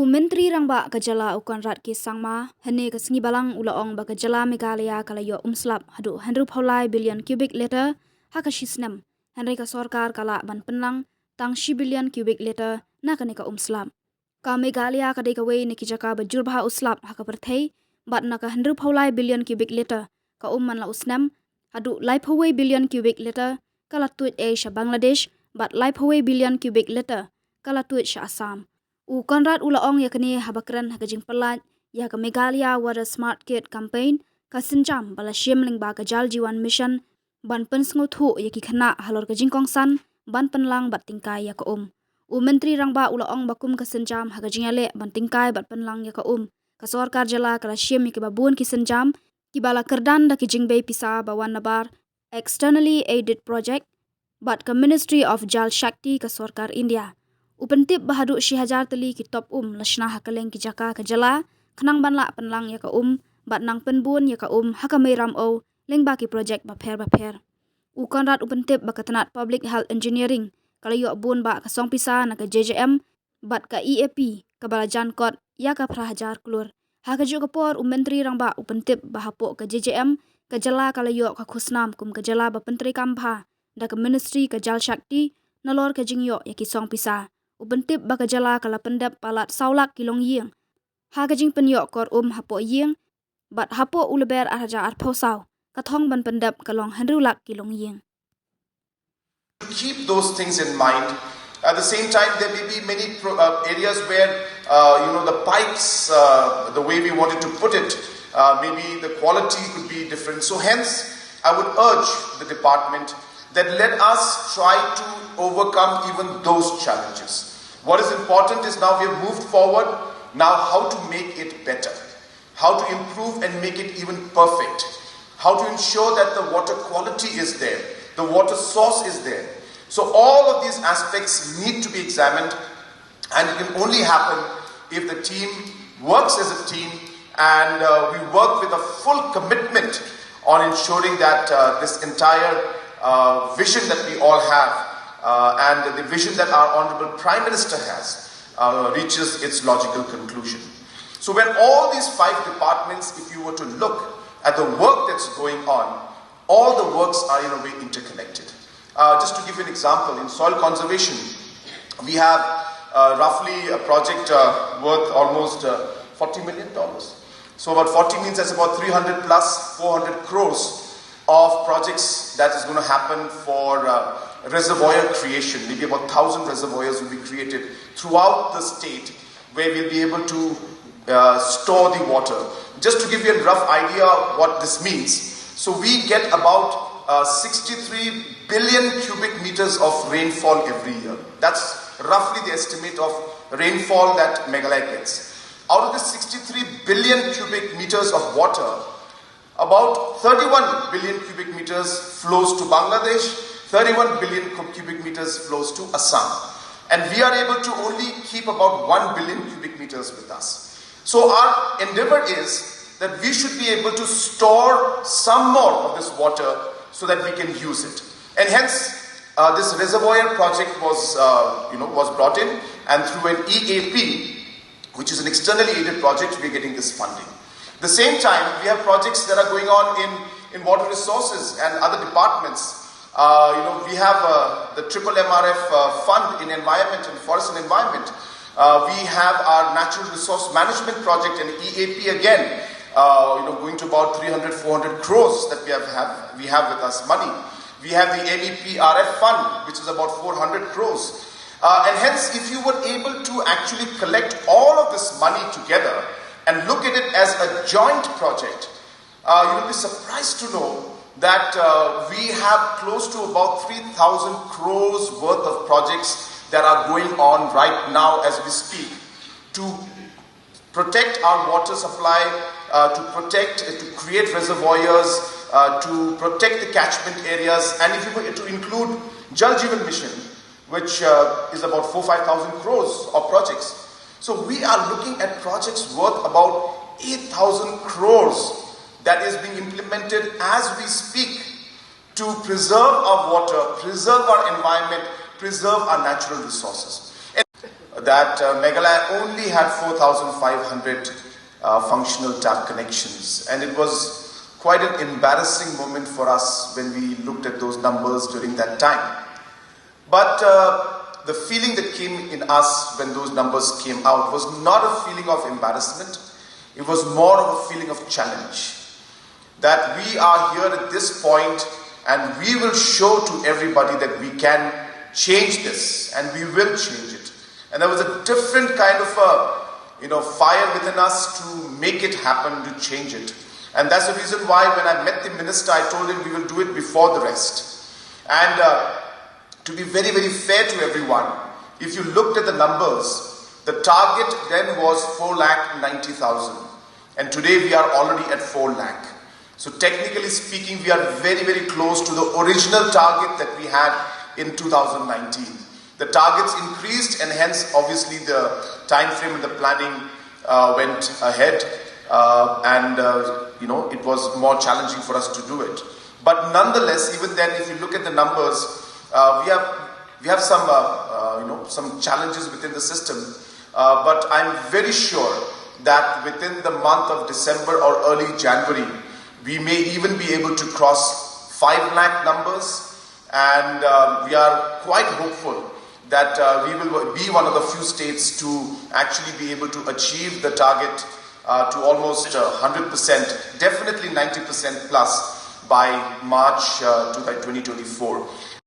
Menteri Rangba Kajala Ukanrat Ki Sangma Hane Kasngi Balang Ulaong ba Kajala Meghalaya Kalayo Umslap Hadu Henry Paulai billion cubic liter Hakashisnam Henry ka Sorkar Kala Ban Penlang Tang shi billion cubic liter Nakanika Umslap Ka Meghalaya Kadeka Wei Nikijaka Bajurbaha Uslap Hakaperthei Bat Naka Henry Paulai billion cubic liter Ka Man La Usnam Hadu Laipawei billion cubic liter Kala Tuid Asia Bangladesh Bat Laipawei billion cubic liter Kala Tuid Sha Assam Konrad ulaong yakni habakran hagajing pelat ya ka Meghalaya Water Smart Kit campaign ka sinjam bala shimling ba ka jal jiwan mission ban pen sngotu yaki khana halor ka jingkong san ban penlang bat tingkai ya ka Menteri Rangba ulaong bakum ka sinjam hagajing ale ban tingkai bat penlang ya ka ka sorkar jala kala shim ki babun ki sinjam ki bala kerdan da ki jingbei pisa bawan nabar externally aided project bat ka Ministry of Jal Shakti ka sorkar India Upentip bahadu shihajar teli ki top lashna hakaleng ki jaka ka jala khnang banla penlang ya ka bat nang penbun ya ka hakamei ram o lengba ki project ba pher Konrad upentip ba katanat public health engineering kalayo bun ba ka song pisa na ka JJM bat ka EAP ka bala jankot ya ka prahajar klur hakaju ka por Menteri Rangba upentip ba hapo ka JJM ka jala kalayo ka khusnam kum ka jala ba pentri kampha da ka Ministry ka Jal Shakti nalor ka jingyo ya ki song pisa Ubentip baka jala kala pendap palat saulak kilong ying. Hakajing penyok kor hapo ying. Bat hapo uleber arja arposau. Katong ban pendap kalong henrulak kilong ying. Keep those things in mind. At the same time, there may be many areas where, the pipes, the way we wanted to put it, maybe the quality could be different. So hence, I would urge the department that let us try to overcome even those challenges. What is important is now we have moved forward, now how to make it better, how to improve and make it even perfect, how to ensure that the water quality is there, the water source is there. So all of these aspects need to be examined, and it can only happen if the team works as a team and we work with a full commitment on ensuring that this entire vision that we all have and the vision that our Honorable Prime Minister has reaches its logical conclusion. So when all these 5 departments, if you were to look at the work that's going on, all the works are in a way interconnected. Just to give you an example, in soil conservation, we have roughly a project worth almost $40 million. So about 40 means that's about 300 plus 400 crores of projects that is going to happen for reservoir creation. Maybe about 1,000 reservoirs will be created throughout the state where we'll be able to store the water. Just to give you a rough idea what this means, so we get about 63 billion cubic meters of rainfall every year. That's roughly the estimate of rainfall that Meghalaya gets. Out of the 63 billion cubic meters of water, about 31 billion cubic meters flows to Bangladesh, 31 billion cubic meters flows to Assam. And we are able to only keep about 1 billion cubic meters with us. So our endeavor is that we should be able to store some more of this water so that we can use it. And hence, this reservoir project was brought in, and through an EAP, which is an externally aided project, we are getting this funding. At the same time, we have projects that are going on in water resources and other departments. We have the Triple MRF fund in environment and forest and environment. We have our natural resource management project and EAP again, going to about 300-400 crores that we have with us money. We have the MEPRF fund, which is about 400 crores. And hence, if you were able to actually collect all of this money together and look at it as a joint project, you will be surprised to know that we have close to about 3,000 crores worth of projects that are going on right now as we speak to protect our water supply, to create reservoirs, to protect the catchment areas, and if you were to include Jal Jeevan Mission, which is about 4,000-5,000 crores of projects. So we are looking at projects worth about 8,000 crores that is being implemented as we speak to preserve our water, preserve our environment, preserve our natural resources. And that Meghalaya only had 4,500 functional tap connections, and it was quite an embarrassing moment for us when we looked at those numbers during that time. But the feeling that came in us when those numbers came out was not a feeling of embarrassment, it was more of a feeling of challenge. That we are here at this point and we will show to everybody that we can change this and we will change it. And there was a different kind of fire within us to make it happen, to change it. And that's the reason why when I met the minister, I told him we will do it before the rest. And to be very, very fair to everyone, if you looked at the numbers, the target then was 4,90,000. And today we are already at 4 lakh. So technically speaking, we are very, very close to the original target that we had in 2019. The targets increased and hence obviously the time frame and the planning went ahead it was more challenging for us to do it. But nonetheless, even then, if you look at the numbers, we have some challenges within the system. But I'm very sure that within the month of December or early January, we may even be able to cross 5 lakh numbers, and we are quite hopeful that we will be one of the few states to actually be able to achieve the target to almost 100%, definitely 90% plus by March 2024.